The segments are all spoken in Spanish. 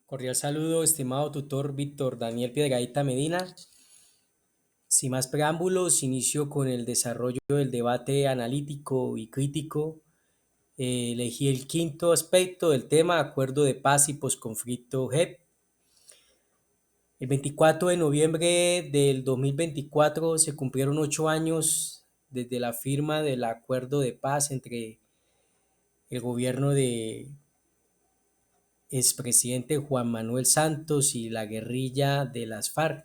Cordial saludo, estimado tutor Víctor Daniel Piedrahita Medina. Sin más preámbulos, inicio con el desarrollo del debate analítico y crítico. Elegí el quinto aspecto del tema, acuerdo de paz y posconflicto JEP. El 24 de noviembre del 2024 se cumplieron 8 años desde la firma del acuerdo de paz entre el gobierno de expresidente Juan Manuel Santos y la guerrilla de las FARC.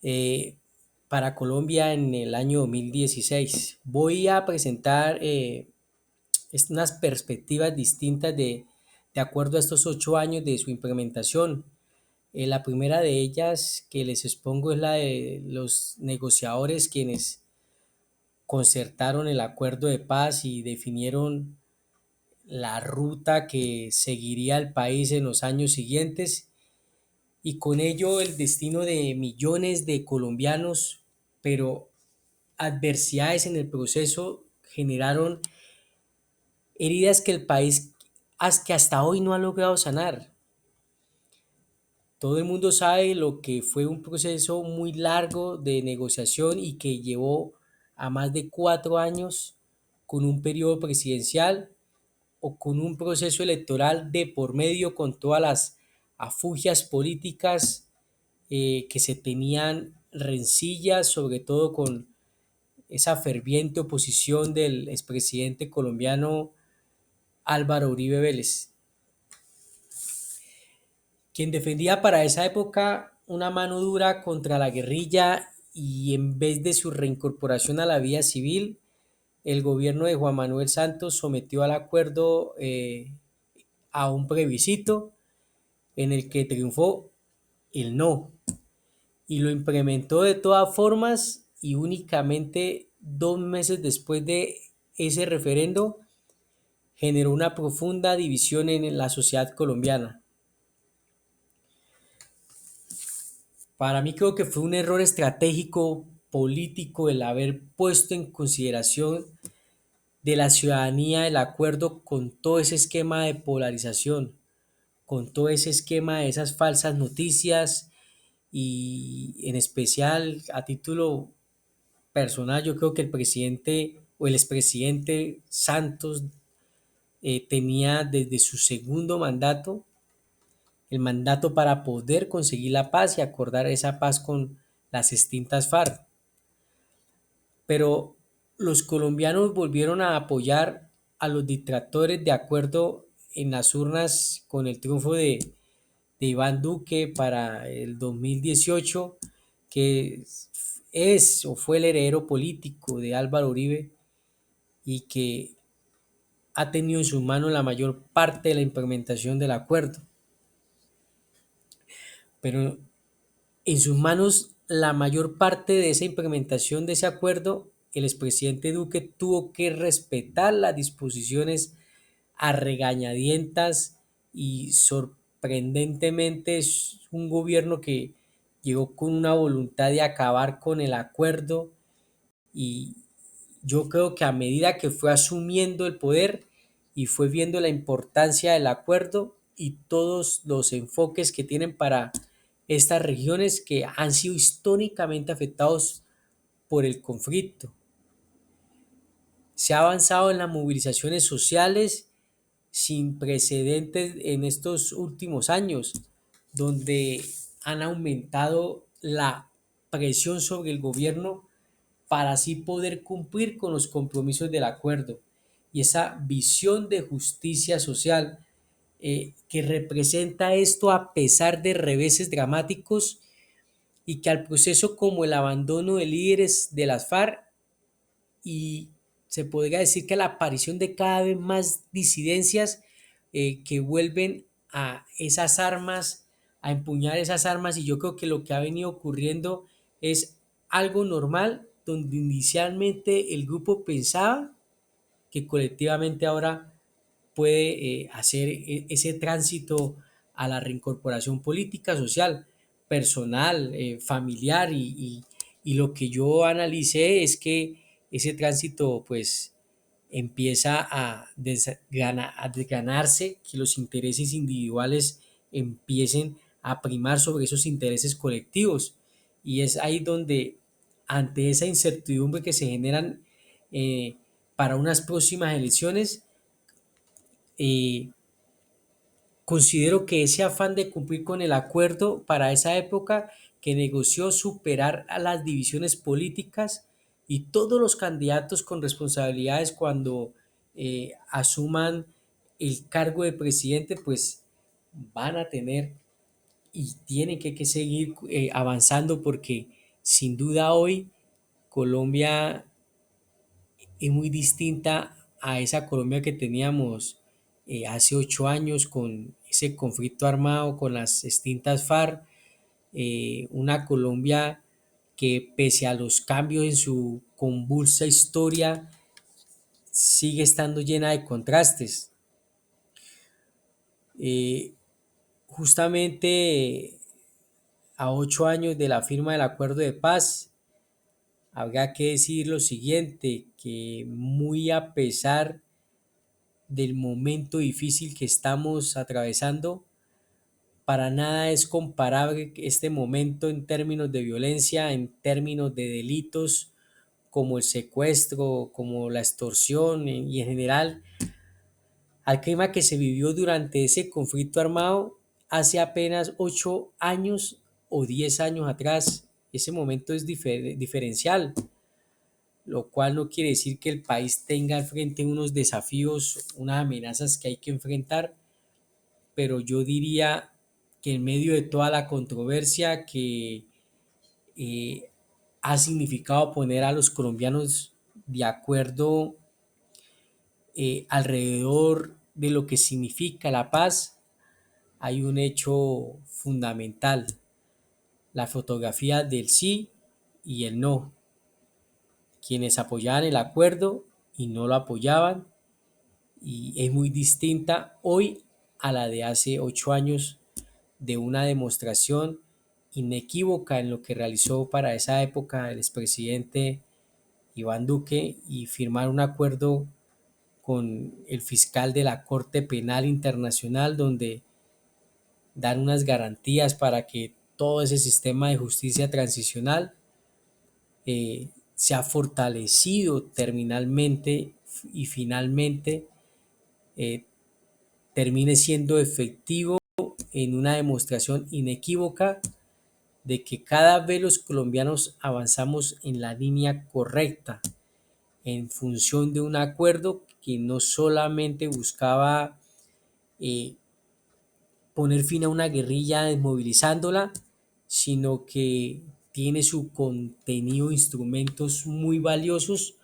eh, para Colombia en el año 2016. Voy a presentar unas perspectivas distintas de acuerdo a estos 8 años de su implementación. La primera de ellas que les expongo es la de los negociadores quienes concertaron el acuerdo de paz y definieron la ruta que seguiría el país en los años siguientes y con ello el destino de millones de colombianos, pero adversidades en el proceso generaron heridas que el país que hasta hoy no ha logrado sanar. Todo el mundo sabe lo que fue un proceso muy largo de negociación y que llevó a más de 4 años con un periodo presidencial o con un proceso electoral de por medio con todas las afugias políticas que se tenían rencillas, sobre todo con esa ferviente oposición del expresidente colombiano Álvaro Uribe Vélez, quien defendía para esa época una mano dura contra la guerrilla y en vez de su reincorporación a la vida civil, el gobierno de Juan Manuel Santos sometió al acuerdo a un plebiscito en el que triunfó el no y lo implementó de todas formas y únicamente 2 meses después de ese referendo generó una profunda división en la sociedad colombiana. Para mí creo que fue un error estratégico político el haber puesto en consideración de la ciudadanía el acuerdo con todo ese esquema de polarización, con todo ese esquema de esas falsas noticias y en especial a título personal yo creo que el presidente o el expresidente Santos tenía desde su segundo mandato el mandato para poder conseguir la paz y acordar esa paz con las extintas FARC. Pero los colombianos volvieron a apoyar a los distractores de acuerdo en las urnas con el triunfo de Iván Duque para el 2018, que es o fue el heredero político de Álvaro Uribe y que ha tenido en sus manos la mayor parte de la implementación del acuerdo. Pero en sus manos la mayor parte de esa implementación de ese acuerdo, el expresidente Duque tuvo que respetar las disposiciones a regañadientas y sorprendentemente es un gobierno que llegó con una voluntad de acabar con el acuerdo y yo creo que a medida que fue asumiendo el poder y fue viendo la importancia del acuerdo y todos los enfoques que tienen para estas regiones que han sido históricamente afectados por el conflicto. Se ha avanzado en las movilizaciones sociales sin precedentes en estos últimos años, donde han aumentado la presión sobre el gobierno para así poder cumplir con los compromisos del acuerdo y esa visión de justicia social que representa esto a pesar de reveses dramáticos y que al proceso como el abandono de líderes de las FARC y se podría decir que la aparición de cada vez más disidencias que vuelven a esas armas, a empuñar esas armas y yo creo que lo que ha venido ocurriendo es algo normal donde inicialmente el grupo pensaba que colectivamente ahora puede hacer ese tránsito a la reincorporación política, social, personal, familiar y lo que yo analicé es que ese tránsito pues empieza a desganarse, que los intereses individuales empiecen a primar sobre esos intereses colectivos. Y es ahí donde, ante esa incertidumbre que se generan eh, para unas próximas elecciones, eh, considero que ese afán de cumplir con el acuerdo para esa época que negoció superar a las divisiones políticas, y todos los candidatos con responsabilidades cuando asuman el cargo de presidente, pues van a tener y tienen que seguir avanzando, porque sin duda hoy Colombia es muy distinta a esa Colombia que teníamos hace 8 años, con ese conflicto armado con las extintas FARC, una Colombia que, pese a los cambios en su convulsa historia, sigue estando llena de contrastes. Eh, Justamente a 8 años de la firma del acuerdo de paz, habrá que decir lo siguiente, que muy a pesar del momento difícil que estamos atravesando, para nada es comparable este momento en términos de violencia, en términos de delitos como el secuestro, como la extorsión y en general al clima que se vivió durante ese conflicto armado hace apenas 8 años o 10 años atrás. Ese momento es diferencial, lo cual no quiere decir que el país tenga al frente unos desafíos, unas amenazas que hay que enfrentar, pero yo diría que en medio de toda la controversia que eh, ha significado poner a los colombianos de acuerdo alrededor de lo que significa la paz, hay un hecho fundamental: la fotografía del sí y el no, quienes apoyaban el acuerdo y no lo apoyaban, y es muy distinta hoy a la de hace 8 años, de una demostración inequívoca en lo que realizó para esa época el expresidente Iván Duque, y firmar un acuerdo con el fiscal de la Corte Penal Internacional, donde dan unas garantías para que todo ese sistema de justicia transicional sea fortalecido terminalmente y finalmente eh, termine siendo efectivo en una demostración inequívoca de que cada vez los colombianos avanzamos en la línea correcta, en función de un acuerdo que no solamente buscaba eh, poner fin a una guerrilla desmovilizándola, sino que tiene su contenido instrumentos muy valiosos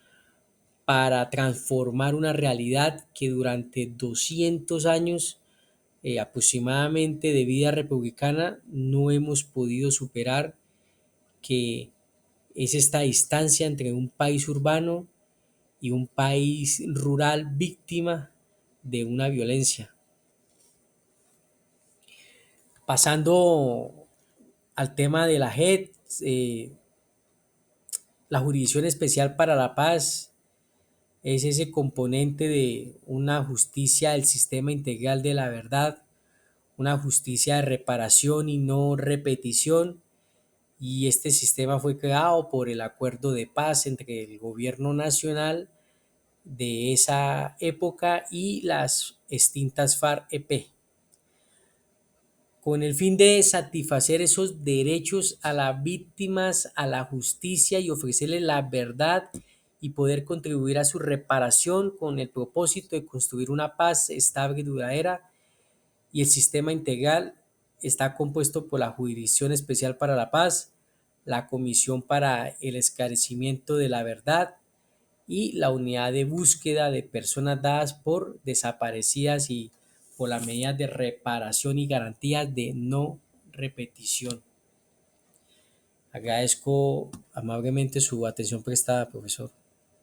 para transformar una realidad que durante 200 años aproximadamente de vida republicana no hemos podido superar, que es esta distancia entre un país urbano y un país rural víctima de una violencia. Pasando al tema de la JEP, la Jurisdicción Especial para la Paz es ese componente de una justicia del sistema integral de la verdad, una justicia de reparación y no repetición, y este sistema fue creado por el acuerdo de paz entre el gobierno nacional de esa época y las extintas FARC-EP, con el fin de satisfacer esos derechos a las víctimas, a la justicia, y ofrecerles la verdad y poder contribuir a su reparación, con el propósito de construir una paz estable y duradera. Y el sistema integral está compuesto por la Jurisdicción Especial para la Paz, la Comisión para el Esclarecimiento de la Verdad y la Unidad de Búsqueda de Personas dadas por desaparecidas, y por las medidas de reparación y garantías de no repetición. Agradezco amablemente su atención prestada, profesor.